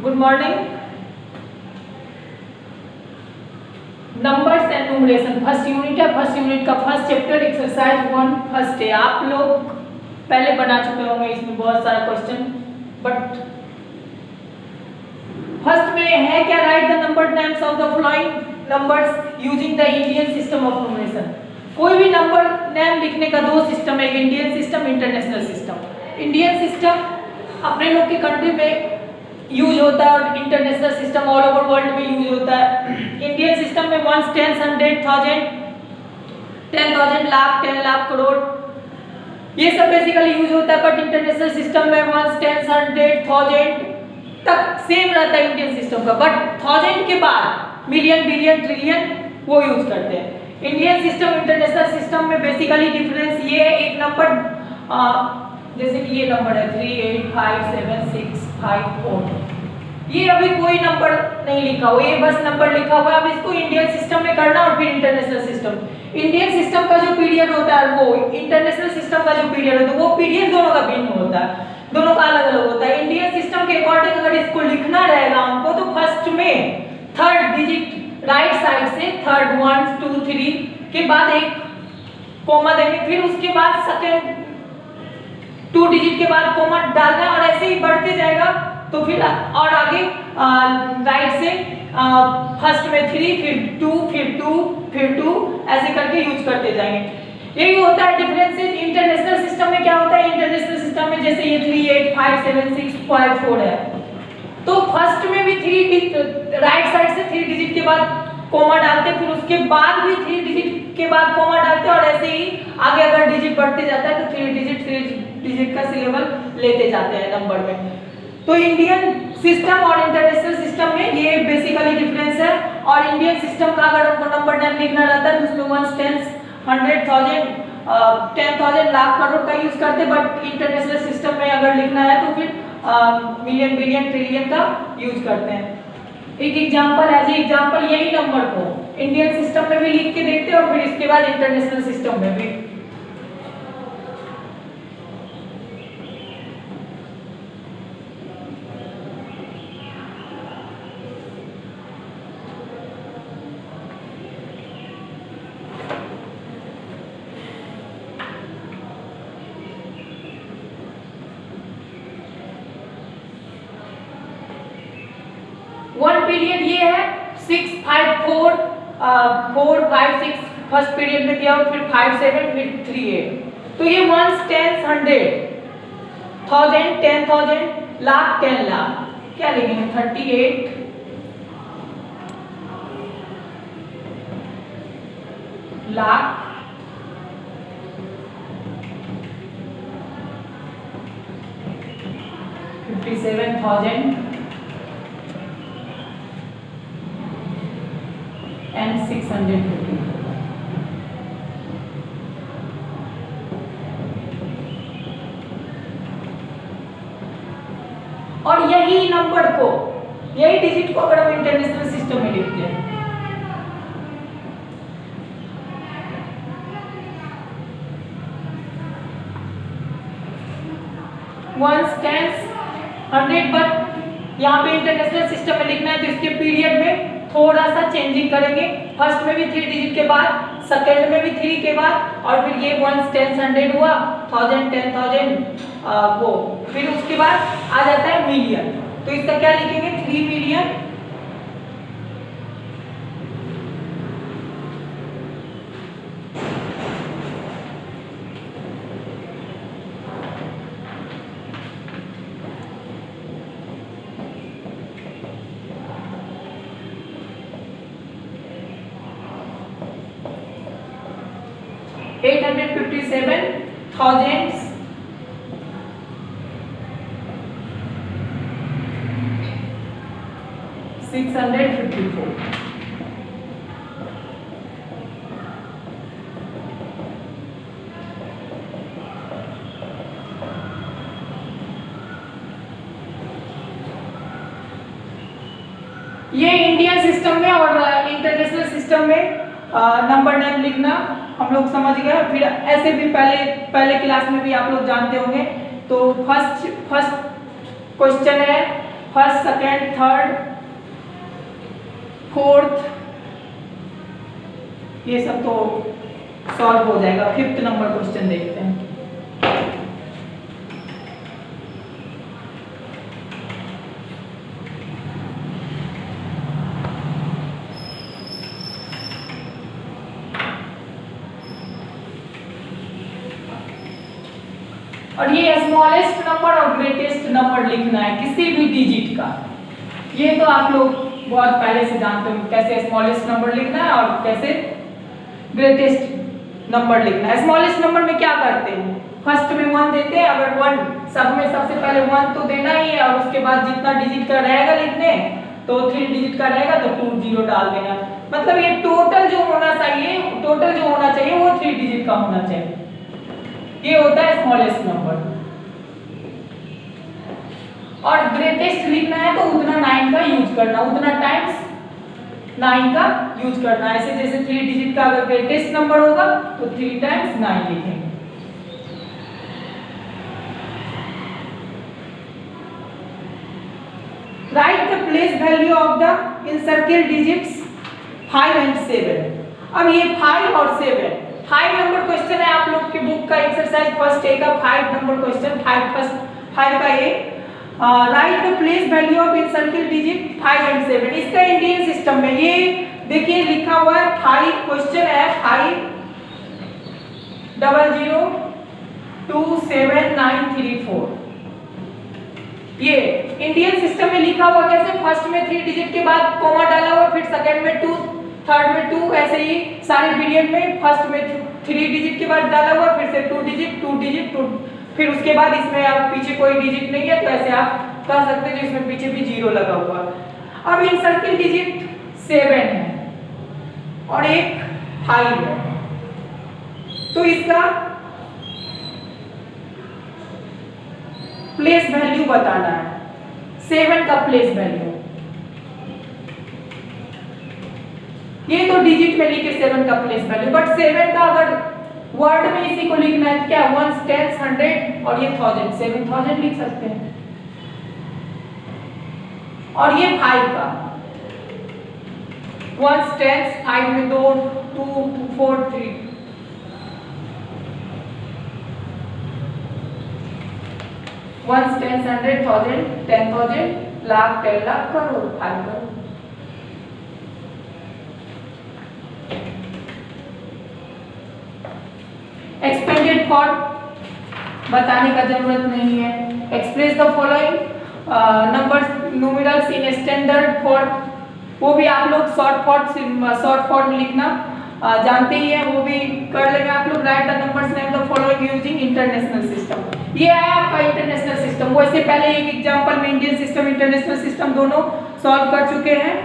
Good morning. Numbers and numeration first unit है। First unit का first chapter exercise 1 first है। आप लोग पहले बना चुके होंगे, इसमें बहुत सारा क्वेश्चन, बट फर्स्ट में है क्या, right the number names of the following numbers using the Indian system of numeration. कोई भी नंबर नेम लिखने का दो सिस्टम है, एक Indian system, international system. Indian system अपने लोग की कंट्री में यूज होता है और international system all over world में यूज होता है। इंडियन सिस्टम में वंस, टेंस, 100, 1000, 10,000, लाख, 10 लाख, करोड़, ये सब बेसिकली यूज होता है। बट इंटरनेशनल सिस्टम में वंस, टेंस, 100, 1000 तक सेम रहता है इंडियन सिस्टम का, बट 1000 के बाद मिलियन, बिलियन, ट्रिलियन वो यूज करते हैं। इंडियन सिस्टम इंटरनेशनल सिस्टम में बेसिकली डिफरेंस ये है, एक नंबर जैसे कि ये नंबर है 385765 ये अभी कोई नंबर नहीं लिखा हुआ, ये बस नंबर लिखा हुआ है। अब इसको इंडियन सिस्टम में करना और फिर इंटरनेशनल सिस्टम। इंडियन सिस्टम का जो पीरियड होता है वो इंटरनेशनल सिस्टम का जो पीरियड होता है वो पीरियड दोनों का भिन्न होता है, दोनों का अलग अलग होता है। इंडियन सिस्टम के अकॉर्डिंग अगर इसको लिखना रहेगा हमको तो फर्स्ट में थर्ड डिजिट राइट साइड से थर्ड 1 2 3 के बाद एक कोमा देंगे, फिर उसके बाद सेकंड 2 डिजिट के बाद कोमा डालना है और ऐसे ही बढ़ते जाएगा। तो फिर और आगे राइट से फर्स्ट में 3 फिर 2 फिर 2 फिर 2 ऐसे करके यूज करते जाएंगे। यही होता है डिफरेंसेस। इंटरनेशनल सिस्टम में क्या होता है, इंटरनेशनल सिस्टम में जैसे ये 385765 है तो फर्स्ट में भी 3 राइट साइड से 3 डिजिट के बाद कोमा डालते, फिर उसके बाद भी 3 डिजिट के बाद कोमा डालते और ऐसे ही आगे अगर डिजिट बढ़ते जाता है तो 3 डिजिट का सिलेबल लेते जाते हैं नंबर में। तो इंडियन सिस्टम और इंटरनेशनल सिस्टम में ये बेसिकली डिफरेंस है। और इंडियन सिस्टम का अगर हमको नंबर नेम लिखना रहता है तो उसमें वंस, टेंस, 100, 1000, 10,000, लाख, करोड़ का यूज करते, बट इंटरनेशनल सिस्टम में अगर लिखना है तो फिर मिलियन, बिलियन, ट्रिलियन का यूज करते हैं। एक एग्जांपल एज एग्जांपल यही नंबर को इंडियन सिस्टम में भी लिख के देखते हैं और फिर इसके बाद इंटरनेशनल सिस्टम में भी। वन पीरियड ये है 654 4 5 6 फर्स्ट पीरियड में किया और फिर 5 7 फिर 3 8। तो ये वंस, टेंस, 100, 1000, 10,000, लाख, 10 लाख, क्या लिखेंगे 38 लाख, 57,000 and 650। और यही नंबर को, यही डिजिट को अगर हम इंटरनेशनल सिस्टम में लिखते हैं वंस, टेंस, 100, बट यहाँ पे इंटरनेशनल सिस्टम में लिखना है तो इसके पीरियड में थोड़ा सा चेंजिंग करेंगे। फर्स्ट में भी 3 डिजिट के बाद, सेकंड में भी 3 के बाद, और फिर ये वंस, टेंस, 100 हुआ, 1000, 10,000 वो, फिर उसके बाद आ जाता है मिलियन। तो इसका क्या लिखेंगे 3 मिलियन 857 thousands 654। ये इंडियन सिस्टम में और इंटरनेशनल सिस्टम में नंबर नेम लिखना हम लोग समझ गए। फिर ऐसे भी पहले क्लास में भी आप लोग जानते होंगे। तो फर्स्ट क्वेश्चन है फर्स्ट, सेकेंड, थर्ड, फोर्थ, ये सब तो सॉल्व हो जाएगा। फिफ्थ नंबर क्वेश्चन देखते हैं। और ये स्मॉलेस्ट नंबर और ग्रेटेस्ट नंबर लिखना है किसी भी डिजिट का। ये तो आप लोग बहुत पहले से जानते हो कैसे स्मॉलेस्ट नंबर लिखना है और कैसे ग्रेटेस्ट नंबर लिखना है। स्मॉलेस्ट नंबर में क्या करते हैं, फर्स्ट में 1 देते हैं। अगर 1 सब में सबसे पहले 1 तो देना ही है, और उसके बाद जितना डिजिट का रहेगा लिखने तो 3 डिजिट का रहेगा तो 2 0 डाल देना। मतलब ये टोटल जो होना चाहिए वो 3 डिजिट का होना चाहिए। ये होता है स्मॉलेस्ट नंबर। और ग्रेटेस्ट लिखना है तो उतना 9 का यूज करना, उतना टाइम्स 9 का यूज करना। ऐसे जैसे 3 डिजिट का अगर ग्रेटेस्ट नंबर होगा तो 3 टाइम्स 9 लिखेंगे। Write the place value of the incircle digits 5 and 7। अब ये 5 और 7 5 नंबर क्वेश्चन है आप लोग के बुक का एक्सरसाइज फर्स्ट ए का 5 नंबर क्वेश्चन 5 का ये write the place value of incircle digit 5 and 7। इसका इंडियन सिस्टम में ये देखिए लिखा हुआ है 5 क्वेश्चन है 5 0 0 2 7 9 3 4। ये इंडियन सिस्टम में लिखा हुआ कैसे, फर्स्ट में 3 डिजिट के बाद कॉमा डाला हुआ, फिर सेकंड में 2, थर्ड में 2, ऐसे ही सारे पीरियड में फर्स्ट में 3 डिजिट के बाद डाला हुआ, फिर से 2 डिजिट 2, फिर उसके बाद इसमें आप पीछे कोई डिजिट नहीं है तो ऐसे आप कह सकते हैं जो इसमें पीछे भी 0 लगा हुआ। अब इन सर्किल डिजिट 7 है और एक 5 है, तो इसका प्लेस वैल्यू बताना है, 7 का प्लेस वैल्यू। ये तो डिजिट में लिखे 7 का प्लेस वैल्यू, बट 7 का अगर वर्ड में इसी को लिखना है क्या 1 10 100 और ये 1000 7000 लिख सकते हैं। और ये 5 का 1 10 5 में 2 2 4 3 1 10 100 1000 10,000 लाख 10 लाख करोड़ 5 करोड़। एक्सपेंडेड फॉर्म बताने का जरूरत नहीं है। Express the following numbers numerals in standard form, वो भी आप लोग शॉर्ट फॉर्म लिखना जानते ही हैं, वो भी कर लेंगे आप लोग। Right the numbers name the following using international system. ये आया आपका इंटरनेशनल सिस्टम। वो इससे पहले एक एग्जांपल में इंडियन सिस्टम इंटरनेशनल सिस्टम दोनों सॉल्व कर चुके हैं,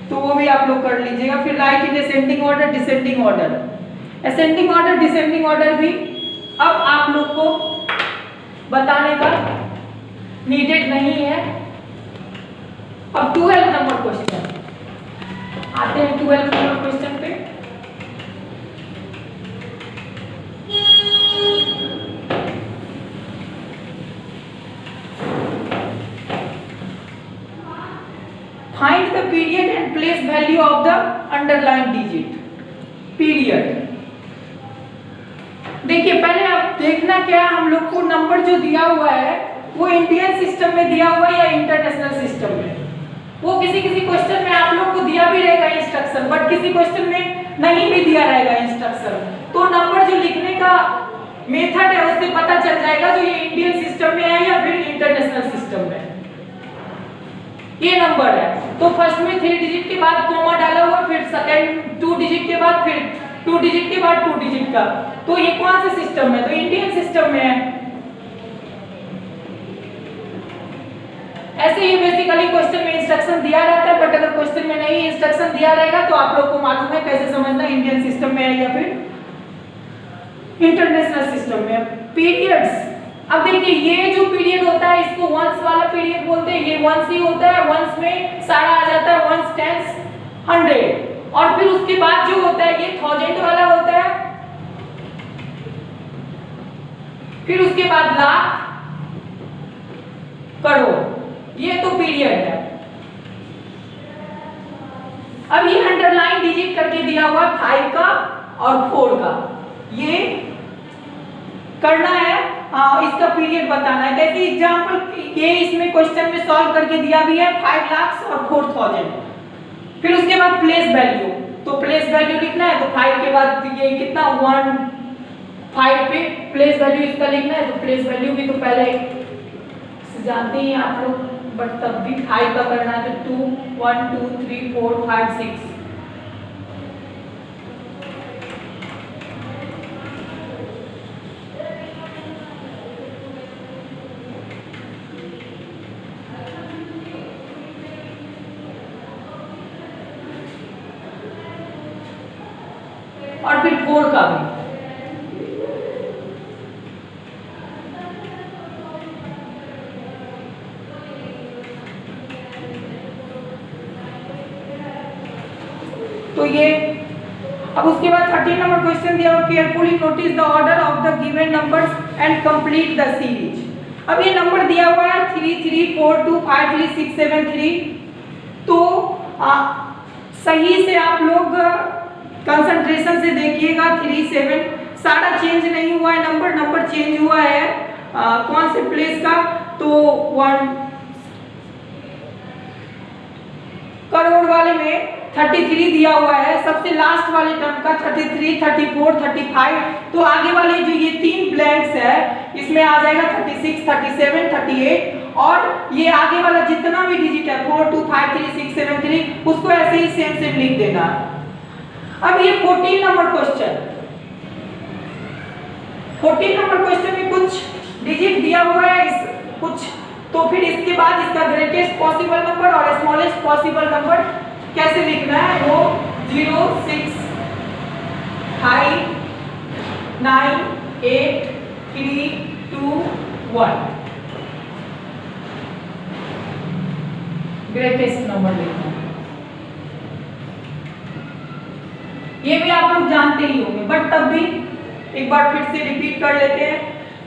तो वो भी आप लोग कर लीजिएगा। फिर right in ascending order descending order. Ascending order descending order भी अब आप लोग को बताने का नीडेड नहीं है। अब 12 नंबर क्वेश्चन आते हैं। 12 नंबर क्वेश्चन पे find the period and place value of the underline digit. Period देखिए, पहले आप देखना क्या हम लोग को नंबर जो दिया हुआ है वो इंडियन सिस्टम में दिया हुआ है या इंटरनेशनल सिस्टम में। वो किसी क्वेश्चन में आप लोग को दिया भी रहेगा इंस्ट्रक्शन, बट किसी क्वेश्चन में नहीं भी दिया रहेगा इंस्ट्रक्शन। तो नंबर जो लिखने का मेथड है उससे पता चल जाएगा जो ये इंडियन सिस्टम में है या फिर इंटरनेशनल सिस्टम में। ये नंबर है तो फर्स्ट में 3 डिजिट के बाद कॉमा डाला हुआ, फिर सेकंड 2 डिजिट के बाद फिर 2 डिजिट के बाद 2 डिजिट का, तो ये कौन सा सिस्टम है, तो इंडियन सिस्टम में है। ऐसे ही बेसिकली क्वेश्चन में इंस्ट्रक्शन दिया रहता है, बट अगर क्वेश्चन में नहीं इंस्ट्रक्शन दिया रहेगा तो आप लोग को मालूम है कैसे समझना इंडियन सिस्टम में है या फिर इंटरनेशनल सिस्टम में। पीरियड्स, अब देखिए ये जो पीरियड होता है इसको वंस वाला पीरियड बोलते हैं। ये वंस ही होता है, वंस में सारा आ जाता है, वंस टेंस 100, और फिर उसके बाद जो होता है ये 1000 वाला होता है, फिर उसके बाद लाख करोड़, ये तो पीरियड है। अब ये अंडरलाइन डिजिट करके दिया हुआ 5 का और 4 का, ये करना है। हाँ, इसका पीरियड बताना है। जैसे एग्जांपल ये इसमें क्वेश्चन में सॉल्व करके दिया भी है 5 लाख और 4000। फिर उसके बाद प्लेस वैल्यू, तो प्लेस वैल्यू लिखना है, तो 5 के बाद ये कितना 1 5 पे प्लेस वैल्यू इसका लिखना है, तो प्लेस वैल्यू भी तो पहले जानते ही आप लोग, बट तब भी 5 का करना है, तो 2 1 2 3 4 5 6। और फिर 4 का भी। तो ये अब उसके बाद 13 नंबर क्वेश्चन दिया हुआ, carefully notice the order of the given numbers and complete the series. अब ये नंबर दिया हुआ है 3 3 4 2 5 3 6 7 3। तो सही से आप लोग कंसंट्रेशन से देखिएगा। 3 7 सारा चेंज नहीं हुआ है, नंबर चेंज हुआ है कौन से प्लेस का, तो 1 करोड़ वाले में 33 दिया हुआ है, सबसे लास्ट वाले टर्म का 33 34 35। तो आगे वाले जो ये 3 ब्लैंक्स है इसमें आ जाएगा 36 37 38, और ये आगे वाला जितना भी डिजिट है 4 2 5 3 6 7 3 उसको ऐसे ही सेम सेम लिख देना। अब ये 14 नंबर क्वेश्चन, 14 नंबर क्वेश्चन में कुछ डिजिट दिया हुआ है कुछ, तो फिर इसके बाद इसका ग्रेटेस्ट पॉसिबल नंबर और स्मॉलेस्ट पॉसिबल नंबर कैसे लिखना है, वो 0 6 5 9 8 3 2 1 ग्रेटेस्ट नंबर लिखना है। ये भी आप लोग जानते ही होंगे, बट तब भी एक बार फिर से रिपीट कर लेते हैं।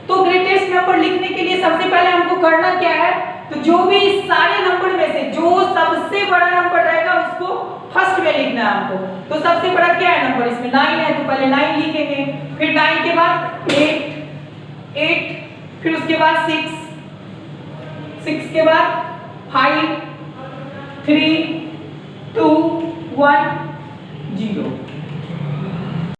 तो ग्रेटेस्ट नंबर लिखने के लिए सबसे पहले हमको करना क्या है, तो जो भी इस सारे नंबर में से जो सबसे बड़ा नंबर रहेगा उसको फर्स्ट में लिखना है हमको। तो सबसे बड़ा क्या है नंबर, इसमें 9 है, तो पहले 9 लिखेंगे, फिर 9 के बाद 8, फिर उसके बाद 6 के बाद 5 3 2 1 0।